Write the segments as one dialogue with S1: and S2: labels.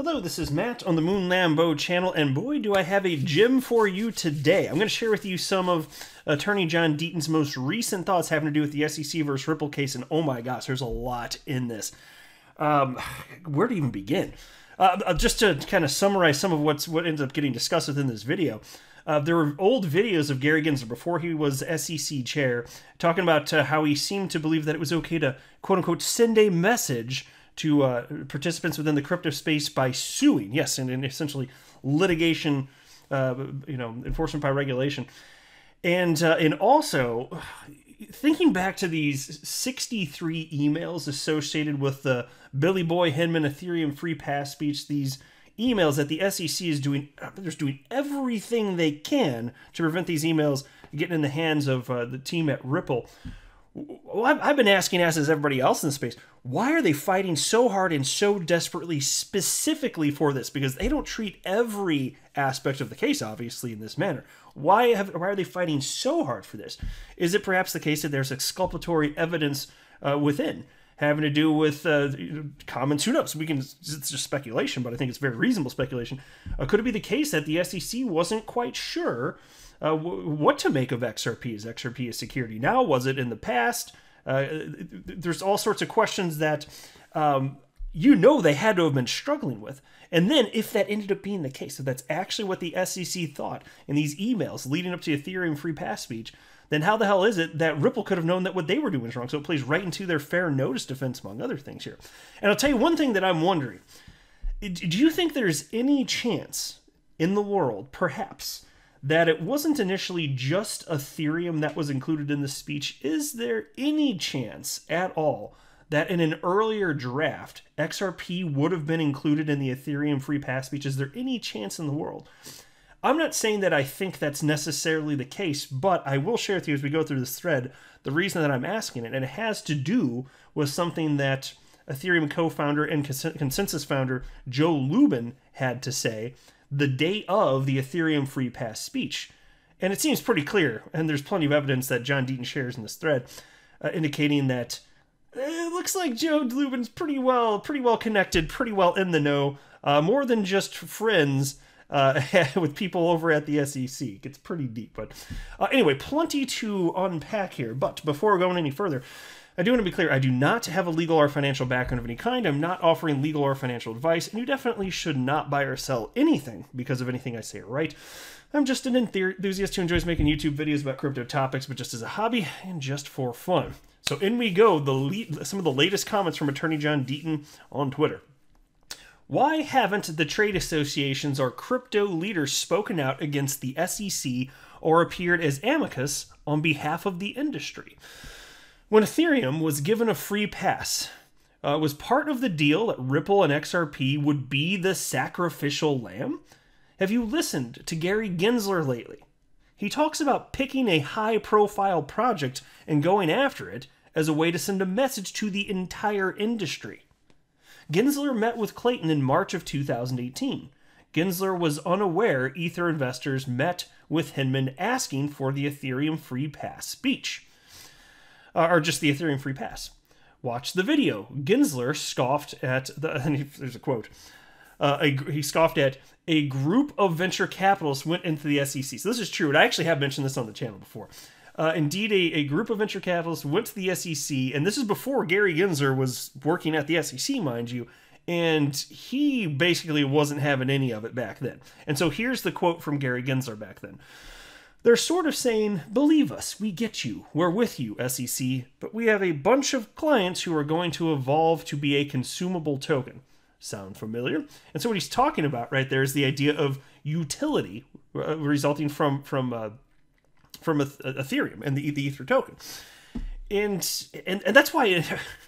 S1: Hello, this is Matt on the Moon Lambo channel, and boy, do I have a gem for you today. I'm going to share with you some of Attorney John Deaton's most recent thoughts having to do with the SEC versus Ripple case, and oh my gosh, there's a lot in this. Where to even begin? Just to kind of summarize some of what ends up getting discussed within this video. There were old videos of Gary Gensler before he was SEC chair talking about how he seemed to believe that it was okay to, quote-unquote, send a message to participants within the crypto space by suing. Yes, and essentially litigation, enforcement by regulation. And also, thinking back to these 63 emails associated with the Billy Boy Hinman Ethereum free pass speech, these emails that the SEC is doing, they're doing everything they can to prevent these emails getting in the hands of the team at Ripple. Well, I've been asking, as is everybody else in the space, why are they fighting so hard and so desperately specifically for this? Because they don't treat every aspect of the case, obviously, in this manner. Why are they fighting so hard for this? Is it perhaps the case that there's exculpatory evidence within, having to do with comments? Who knows? It's just speculation, but I think it's very reasonable speculation. Could it be the case that the SEC wasn't quite sure what to make of XRP? Is XRP a security now? Was it in the past? There's all sorts of questions that they had to have been struggling with. And then if that ended up being the case, if that's actually what the SEC thought in these emails leading up to Ethereum free pass speech, then how the hell is it that Ripple could have known that what they were doing was wrong? So it plays right into their fair notice defense, among other things here. And I'll tell you one thing that I'm wondering. Do you think there's any chance in the world, perhaps, that it wasn't initially just Ethereum that was included in the speech? Is there any chance at all that in an earlier draft, XRP would have been included in the Ethereum free pass speech? Is there any chance in the world? I'm not saying that I think that's necessarily the case, but I will share with you as we go through this thread the reason that I'm asking it, and it has to do with something that Ethereum co-founder and Consensus founder Joe Lubin had to say the day of the Ethereum free pass speech. And it seems pretty clear, and there's plenty of evidence that John Deaton shares in this thread, indicating that it looks like Joe Lubin's pretty well connected, pretty well in the know, more than just friends with people over at the SEC. It gets pretty deep, but anyway, plenty to unpack here. But before going any further, I do want to be clear, I do not have a legal or financial background of any kind. I'm not offering legal or financial advice, and you definitely should not buy or sell anything because of anything I say or write. I'm just an enthusiast who enjoys making YouTube videos about crypto topics, but just as a hobby and just for fun. So in we go, some of the latest comments from Attorney John Deaton on Twitter. Why haven't the trade associations or crypto leaders spoken out against the SEC or appeared as amicus on behalf of the industry? When Ethereum was given a free pass, was part of the deal that Ripple and XRP would be the sacrificial lamb? Have you listened to Gary Gensler lately? He talks about picking a high-profile project and going after it as a way to send a message to the entire industry. Gensler met with Clayton in March of 2018. Gensler was unaware Ether investors met with Hinman asking for the Ethereum free pass speech. Or just the Ethereum free pass. Watch the video. Gensler scoffed at there's a quote. He scoffed at a group of venture capitalists went into the SEC. So this is true, and I actually have mentioned this on the channel before. Indeed, a group of venture capitalists went to the SEC, and this is before Gary Gensler was working at the SEC, mind you, and he basically wasn't having any of it back then. And so here's the quote from Gary Gensler back then. They're sort of saying, believe us, we get you, we're with you, SEC, but we have a bunch of clients who are going to evolve to be a consumable token. Sound familiar? And so what he's talking about right there is the idea of utility resulting from Ethereum and the Ether token. And that's why in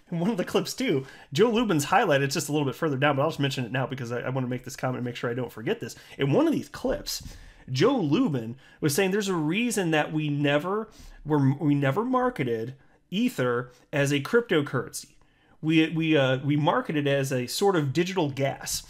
S1: one of the clips too, Joe Lubin's highlighted just a little bit further down, but I'll just mention it now because I want to make this comment and make sure I don't forget this. In one of these clips, Joe Lubin was saying there's a reason that we never marketed Ether as a cryptocurrency. We marketed it as a sort of digital gas.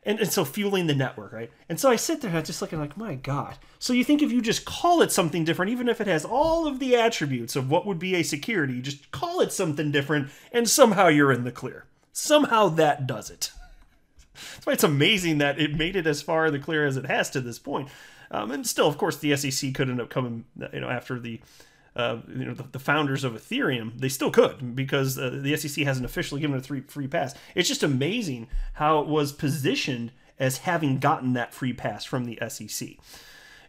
S1: And so fueling the network, right? And so I sit there and I'm just looking like, my God. So you think if you just call it something different, even if it has all of the attributes of what would be a security, you just call it something different and somehow you're in the clear. Somehow that does it. That's why it's amazing that it made it as far in the clear as it has to this point. And still, of course, the SEC could end up coming, after the founders of Ethereum. They still could, because the SEC hasn't officially given it a free pass. It's just amazing how it was positioned as having gotten that free pass from the SEC.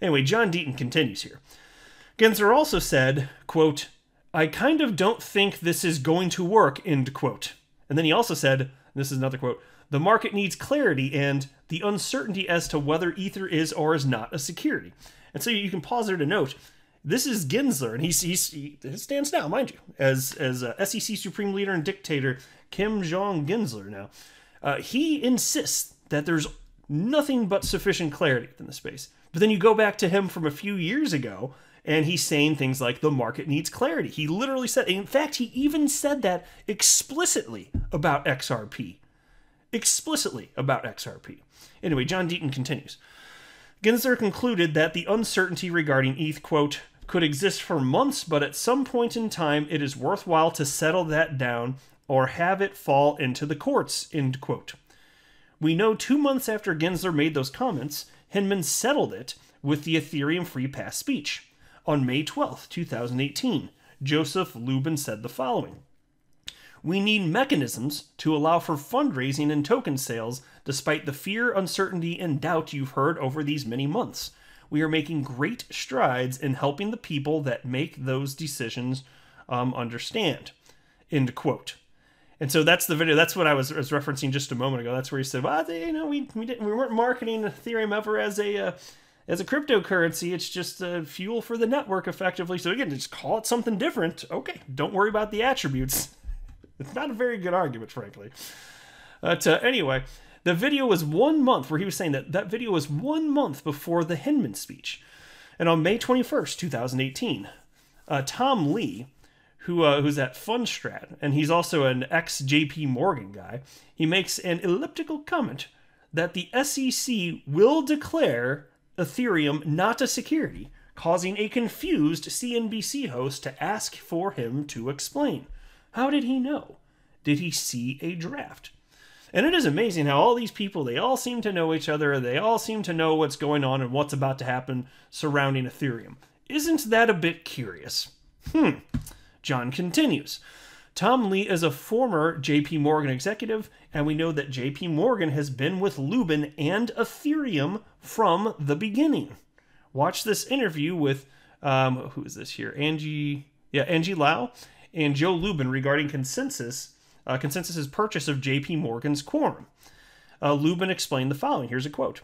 S1: Anyway, John Deaton continues here. Gensler also said, quote, "I kind of don't think this is going to work," end quote. And then he also said, this is another quote, "The market needs clarity and the uncertainty as to whether Ether is or is not a security." And so you can pause there to note, this is Gensler, and he stands now, mind you, as SEC Supreme Leader and Dictator Kim Jong Gensler now. He insists that there's nothing but sufficient clarity in the space. But then you go back to him from a few years ago, and he's saying things like the market needs clarity. He literally said, in fact, he even said that explicitly about XRP. Explicitly about XRP. Anyway, John Deaton continues. Gensler concluded that the uncertainty regarding ETH, quote, "could exist for months, but at some point in time it is worthwhile to settle that down or have it fall into the courts," end quote. We know 2 months after Gensler made those comments, Hinman settled it with the Ethereum Free Pass speech. On May 12, 2018, Joseph Lubin said the following. "We need mechanisms to allow for fundraising and token sales despite the fear, uncertainty, and doubt you've heard over these many months. We are making great strides in helping the people that make those decisions understand," end quote. And so that's the video. That's what I was referencing just a moment ago. That's where he said, "Well, we weren't marketing Ethereum ever as a cryptocurrency. It's just fuel for the network, effectively. So again, just call it something different. Okay, don't worry about the attributes." It's not a very good argument, frankly. But anyway, the video was 1 month, where he was saying that video was 1 month before the Hinman speech. And on May 21st, 2018, Tom Lee, who's at Fundstrat, and he's also an ex-JP Morgan guy, he makes an elliptical comment that the SEC will declare Ethereum not a security, causing a confused CNBC host to ask for him to explain. How did he know? Did he see a draft? And it is amazing how all these people, they all seem to know each other, they all seem to know what's going on and what's about to happen surrounding Ethereum. Isn't that a bit curious? John continues. Tom Lee is a former JP Morgan executive, and we know that JP Morgan has been with Lubin and Ethereum from the beginning. Watch this interview with, who is this here? Angie Lau and Joe Lubin regarding Consensus's purchase of JP Morgan's Quorum. Lubin explained the following. Here's a quote.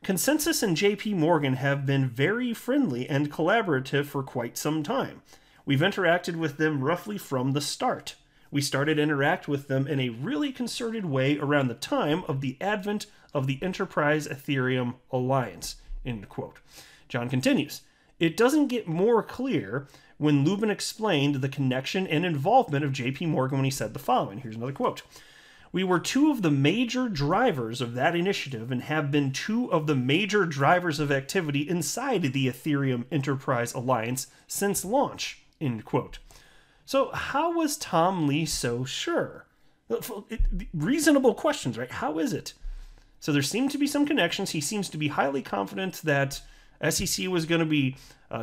S1: "Consensus and JP Morgan have been very friendly and collaborative for quite some time. We've interacted with them roughly from the start. We started to interact with them in a really concerted way around the time of the advent of the Enterprise Ethereum Alliance," end quote. John continues. "It doesn't get more clear when Lubin explained the connection and involvement of JP Morgan when he said the following." Here's another quote. "We were two of the major drivers of that initiative and have been two of the major drivers of activity inside the Ethereum Enterprise Alliance since launch," end quote. So how was Tom Lee so sure? Reasonable questions, right? How is it? So there seem to be some connections. He seems to be highly confident that SEC was going to be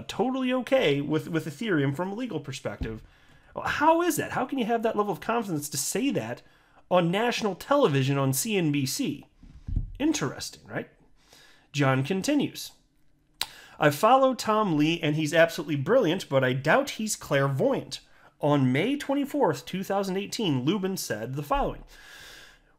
S1: totally okay with Ethereum from a legal perspective. How is that? How can you have that level of confidence to say that on national television on CNBC? Interesting, right? John continues. "I follow Tom Lee, and he's absolutely brilliant, but I doubt he's clairvoyant. On May 24th, 2018, Lubin said the following.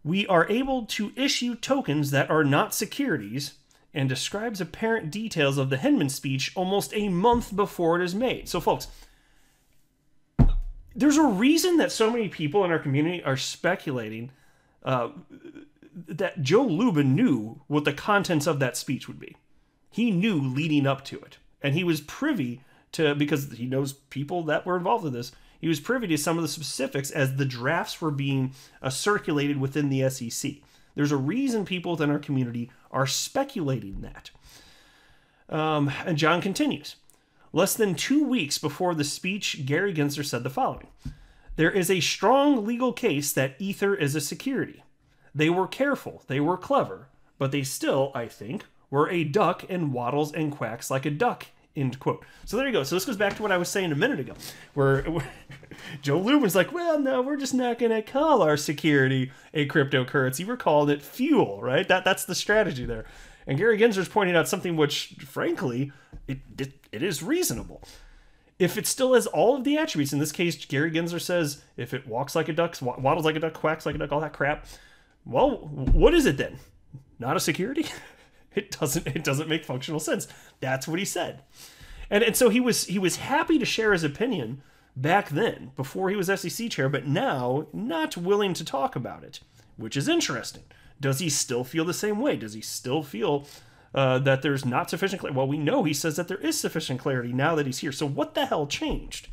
S1: We are able to issue tokens that are not securities, and describes apparent details of the Hinman speech almost a month before it is made." So, folks, there's a reason that so many people in our community are speculating that Joe Lubin knew what the contents of that speech would be. He knew leading up to it, and he was privy to, because he knows people that were involved in this, he was privy to some of the specifics as the drafts were being circulated within the SEC. There's a reason people within our community are speculating that. And John continues. Less than 2 weeks before the speech, Gary Gensler said the following. "There is a strong legal case that Ether is a security. They were careful, they were clever, but they still, I think, were a duck and waddles and quacks like a duck, end quote. So there you go. So this goes back to what I was saying a minute ago, where Joe Lubin's like, well, no, we're just not going to call our security a cryptocurrency. We're calling it fuel, right? That's the strategy there. And Gary Gensler's pointing out something which, frankly, it is reasonable. If it still has all of the attributes, in this case, Gary Gensler says, if it walks like a duck, waddles like a duck, quacks like a duck, all that crap, well, what is it then? Not a security? It doesn't make functional sense. That's what he said. And so he was happy to share his opinion back then, before he was SEC chair, but now not willing to talk about it, which is interesting. Does he still feel the same way? Does he still feel that there's not sufficient clarity? Well, we know he says that there is sufficient clarity now that he's here. So what the hell changed?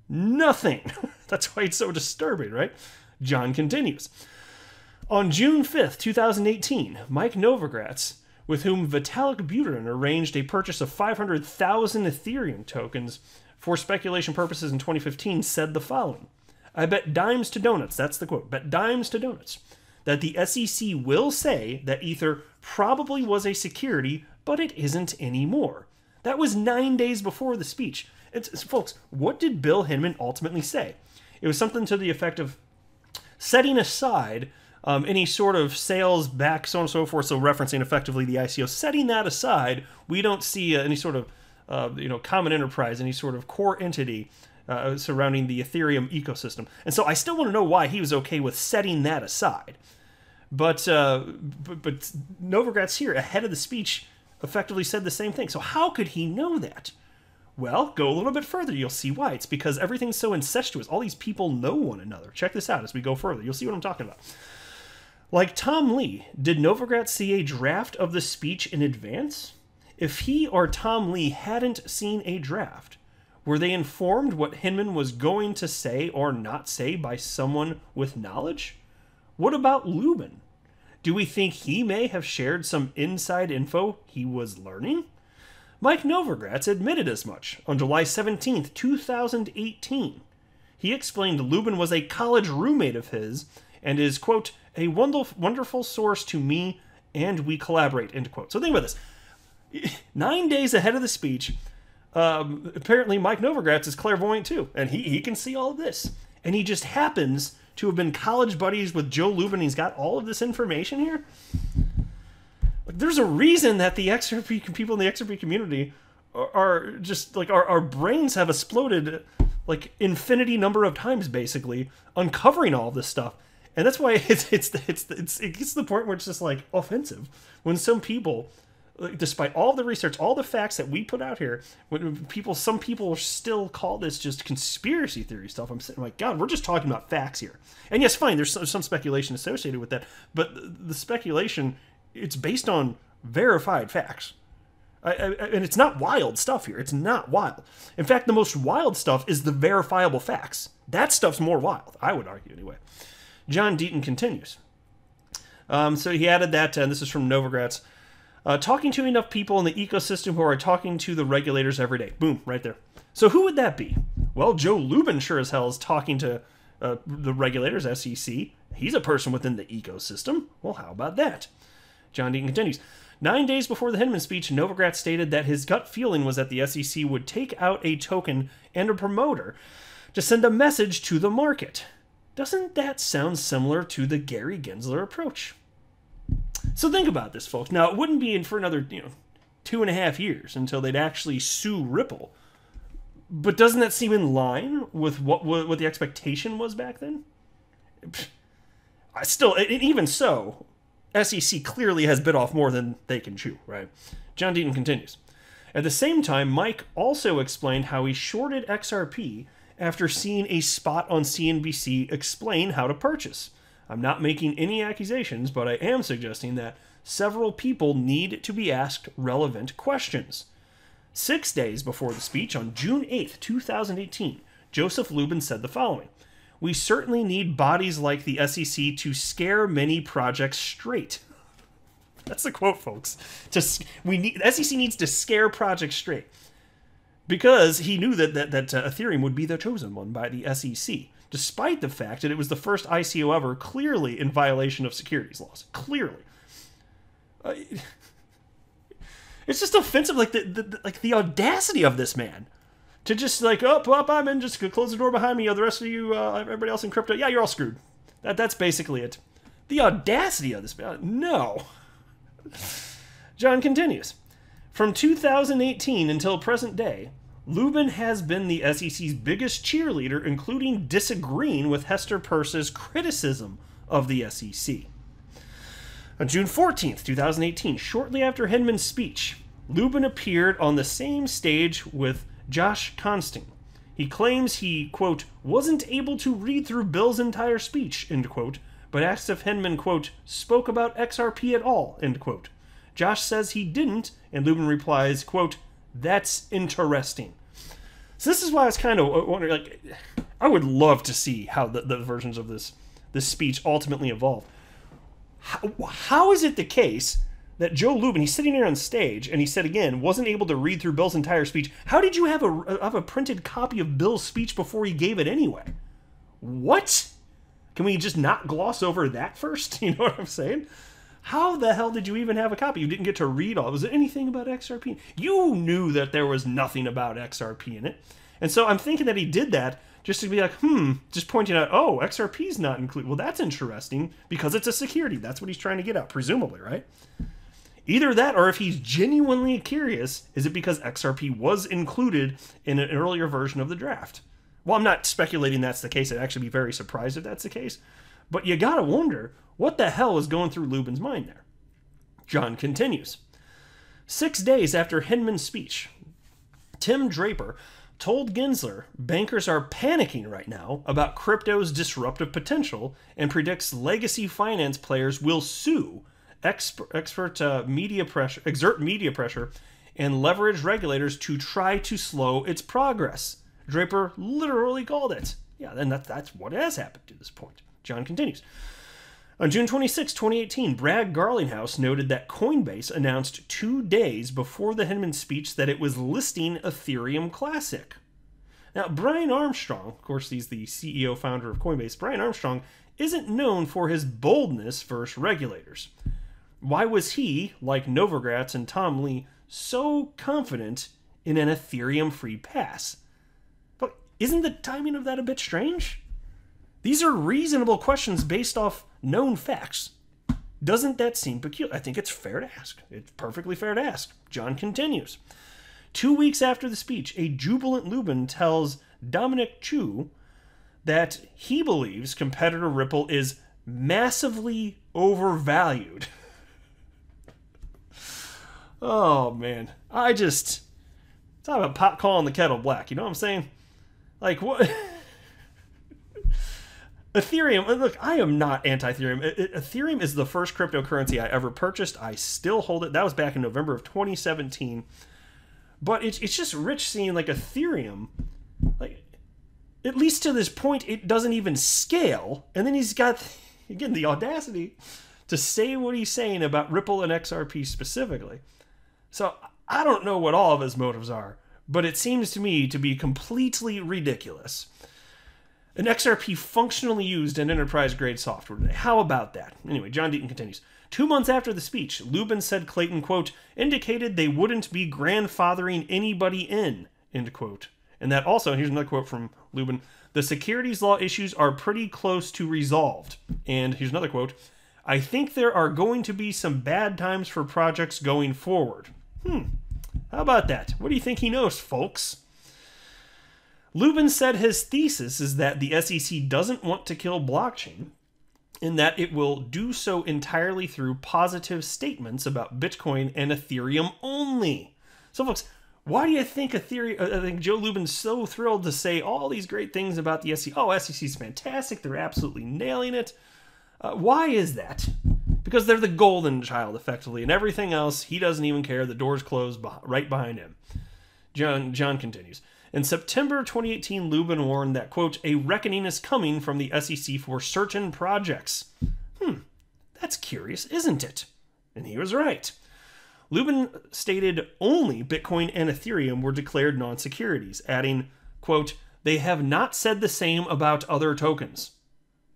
S1: Nothing. That's why it's so disturbing, right? John continues. On June 5th, 2018, Mike Novogratz, with whom Vitalik Buterin arranged a purchase of 500,000 Ethereum tokens for speculation purposes in 2015, said the following. I bet dimes to donuts, that's the quote, bet dimes to donuts, that the SEC will say that Ether probably was a security, but it isn't anymore. That was 9 days before the speech. Folks, what did Bill Hinman ultimately say? It was something to the effect of setting aside any sort of sales back, so on and so forth, so referencing effectively the ICO. Setting that aside, we don't see any sort of common enterprise, any sort of core entity surrounding the Ethereum ecosystem. And so I still want to know why he was okay with setting that aside. But Novogratz here, ahead of the speech, effectively said the same thing. So how could he know that? Well, go a little bit further. You'll see why. It's because everything's so incestuous. All these people know one another. Check this out as we go further. You'll see what I'm talking about. Like Tom Lee, did Novogratz see a draft of the speech in advance? If he or Tom Lee hadn't seen a draft, were they informed what Hinman was going to say or not say by someone with knowledge? What about Lubin? Do we think he may have shared some inside info he was learning? Mike Novogratz admitted as much on July 17th, 2018. He explained Lubin was a college roommate of his and is, quote, a wonderful source to me, and we collaborate, end quote. So think about this. 9 days ahead of the speech, apparently Mike Novogratz is clairvoyant too, and he can see all of this. And he just happens to have been college buddies with Joe Lubin. He's got all of this information here. Like, there's a reason that the XRP people in the XRP community are just like our brains have exploded like infinity number of times, basically uncovering all of this stuff. And that's why it gets to the point where it's just like offensive when some people, like, despite all the research, all the facts that we put out here, when some people still call this just conspiracy theory stuff. I'm saying, like, God, we're just talking about facts here. And yes, fine, there's some speculation associated with that, but the speculation, it's based on verified facts. And it's not wild stuff here. It's not wild. In fact, the most wild stuff is the verifiable facts. That stuff's more wild, I would argue anyway. John Deaton continues. So he added that, and this is from Novogratz, talking to enough people in the ecosystem who are talking to the regulators every day. Boom, right there. So who would that be? Well, Joe Lubin sure as hell is talking to the regulators, SEC. He's a person within the ecosystem. Well, how about that? John Deaton continues. 9 days before the Hinman speech, Novogratz stated that his gut feeling was that the SEC would take out a token and a promoter to send a message to the market. Doesn't that sound similar to the Gary Gensler approach? So think about this, folks. Now, it wouldn't be in for another 2.5 years until they'd actually sue Ripple. But doesn't that seem in line with what the expectation was back then? Even so, SEC clearly has bit off more than they can chew, right? John Deaton continues. At the same time, Mike also explained how he shorted XRP after seeing a spot on CNBC explain how to purchase. I'm not making any accusations, but I am suggesting that several people need to be asked relevant questions. 6 days before the speech, on June 8th, 2018, Joseph Lubin said the following. We certainly need bodies like the SEC to scare many projects straight. That's the quote, folks. The SEC needs to scare projects straight. Because he knew that Ethereum would be the chosen one by the SEC. despite the fact that it was the first ICO ever clearly in violation of securities laws. Clearly. It's just offensive, like the audacity of this man. To just like, oh, I'm in, just close the door behind me, the rest of you, everybody else in crypto, yeah, you're all screwed. That's basically it. The audacity of this man. No. John continues. From 2018 until present day, Lubin has been the SEC's biggest cheerleader, including disagreeing with Hester Peirce's criticism of the SEC. On June 14th, 2018, shortly after Hinman's speech, Lubin appeared on the same stage with Josh Consting. He claims he, quote, wasn't able to read through Bill's entire speech, end quote, but asks if Hinman, quote, spoke about XRP at all, end quote. Josh says he didn't, and Lubin replies, quote, that's interesting. So this is why I was kind of wondering, like, I would love to see how the versions of this speech ultimately evolve. How is it the case that Joe Lubin, he's sitting there on stage, and he said again, wasn't able to read through Bill's entire speech? How did you have a printed copy of Bill's speech before he gave it anyway? What? Can we just not gloss over that first? You know what I'm saying? How the hell did you even have a copy? You didn't get to read all. Was there anything about XRP? You knew that there was nothing about XRP in it. And so I'm thinking that he did that just to be like, just pointing out, oh, XRP's not included. Well, that's interesting because it's a security. That's what he's trying to get at, presumably, right? Either that, or if he's genuinely curious, is it because XRP was included in an earlier version of the draft? Well, I'm not speculating that's the case. I'd actually be very surprised if that's the case. But you gotta wonder, what the hell is going through Lubin's mind there? John continues. 6 days after Hinman's speech, Tim Draper told Gensler bankers are panicking right now about crypto's disruptive potential and predicts legacy finance players will sue, exert media pressure, and leverage regulators to try to slow its progress. Draper literally called it. Yeah, then that's what has happened to this point. John continues. On June 26, 2018, Brad Garlinghouse noted that Coinbase announced 2 days before the Hinman speech that it was listing Ethereum Classic. Now, Brian Armstrong, of course, he's the CEO founder of Coinbase, Brian Armstrong isn't known for his boldness versus regulators. Why was he, like Novogratz and Tom Lee, so confident in an Ethereum-free pass? But isn't the timing of that a bit strange? These are reasonable questions based off known facts. Doesn't that seem peculiar? I think it's fair to ask. It's perfectly fair to ask. John continues. 2 weeks after the speech, a jubilant Lubin tells Dominic Chu that he believes competitor Ripple is massively overvalued. Oh, man. Talk about pot calling the kettle black. You know what I'm saying? Like, what? Ethereum, look, I am not anti-Ethereum. Ethereum is the first cryptocurrency I ever purchased. I still hold it. That was back in November of 2017. But it's just rich seeing, like, Ethereum, like, at least to this point, it doesn't even scale. And then he's got, again, the audacity to say what he's saying about Ripple and XRP specifically. So I don't know what all of his motives are, but it seems to me to be completely ridiculous. An XRP functionally used in enterprise-grade software today. How about that? Anyway, John Deaton continues. 2 months after the speech, Lubin said Clayton, quote, indicated they wouldn't be grandfathering anybody in, end quote. And that also, here's another quote from Lubin, the securities law issues are pretty close to resolved. And here's another quote, I think there are going to be some bad times for projects going forward. How about that? What do you think he knows, folks? Lubin said his thesis is that the SEC doesn't want to kill blockchain, in that it will do so entirely through positive statements about Bitcoin and Ethereum only. So, folks, why do you think I think Joe Lubin's so thrilled to say all these great things about the SEC? Oh, SEC's fantastic. They're absolutely nailing it. Why is that? Because they're the golden child, effectively, and everything else, he doesn't even care. The door's closed right behind him. John continues. In September 2018, Lubin warned that, quote, a reckoning is coming from the SEC for certain projects. That's curious, isn't it? And he was right. Lubin stated only Bitcoin and Ethereum were declared non-securities, adding, quote, They have not said the same about other tokens.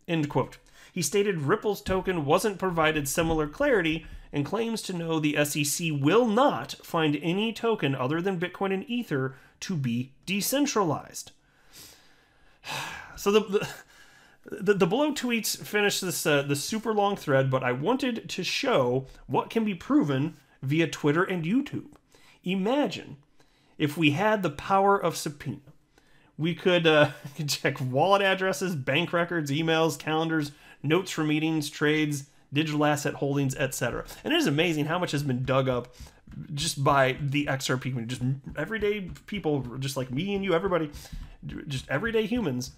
S1: End quote. He stated Ripple's token wasn't provided similar clarity and claims to know the SEC will not find any token other than Bitcoin and Ether to be decentralized. So the below tweets finish this super long thread, but I wanted to show what can be proven via Twitter and YouTube. Imagine if we had the power of subpoena. We could check wallet addresses, bank records, emails, calendars, notes from meetings, trades, digital asset holdings, etc. And it is amazing how much has been dug up just by the XRP community, just everyday people, just like me and you, everybody, just everyday humans,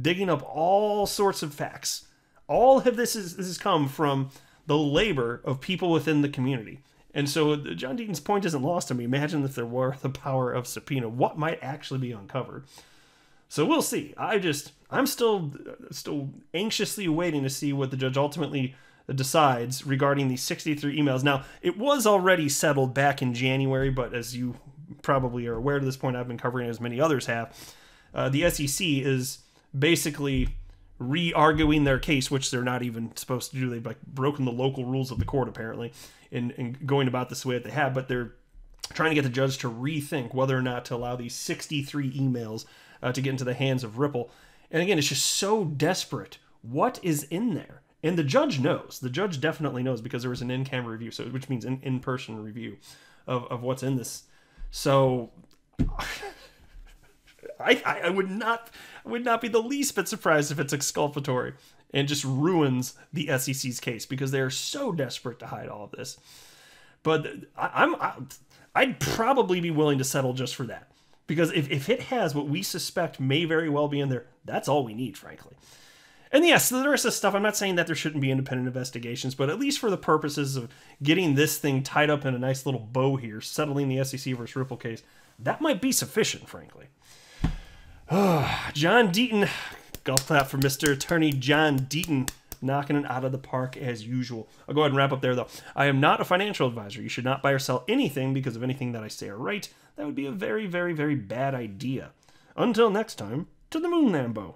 S1: digging up all sorts of facts. All of this has come from the labor of people within the community. And so John Deaton's point isn't lost to me. Imagine if there were the power of subpoena, what might actually be uncovered. So we'll see. I'm still anxiously waiting to see what the judge ultimately decides regarding the 63 emails. Now, it was already settled back in January, but as you probably are aware to this point, I've been covering it as many others have. The SEC is basically re-arguing their case, which they're not even supposed to do. They've like broken the local rules of the court, apparently, in going about this way that they have, but they're trying to get the judge to rethink whether or not to allow these 63 emails to get into the hands of Ripple. And again, it's just so desperate. What is in there? And the judge knows. The judge definitely knows because there was an in-camera review, so which means an in-person review of what's in this. So I would not be the least bit surprised if it's exculpatory and just ruins the SEC's case because they are so desperate to hide all of this. But I'd probably be willing to settle just for that. Because if it has what we suspect may very well be in there, that's all we need, frankly. And yes, the rest of the stuff, I'm not saying that there shouldn't be independent investigations, but at least for the purposes of getting this thing tied up in a nice little bow here, settling the SEC versus Ripple case, that might be sufficient, frankly. John Deaton, golf clap for Mr. Attorney John Deaton, knocking it out of the park as usual. I'll go ahead and wrap up there, though. I am not a financial advisor. You should not buy or sell anything because of anything that I say or write. That would be a very, very, very bad idea. Until next time, to the moon, Lambo.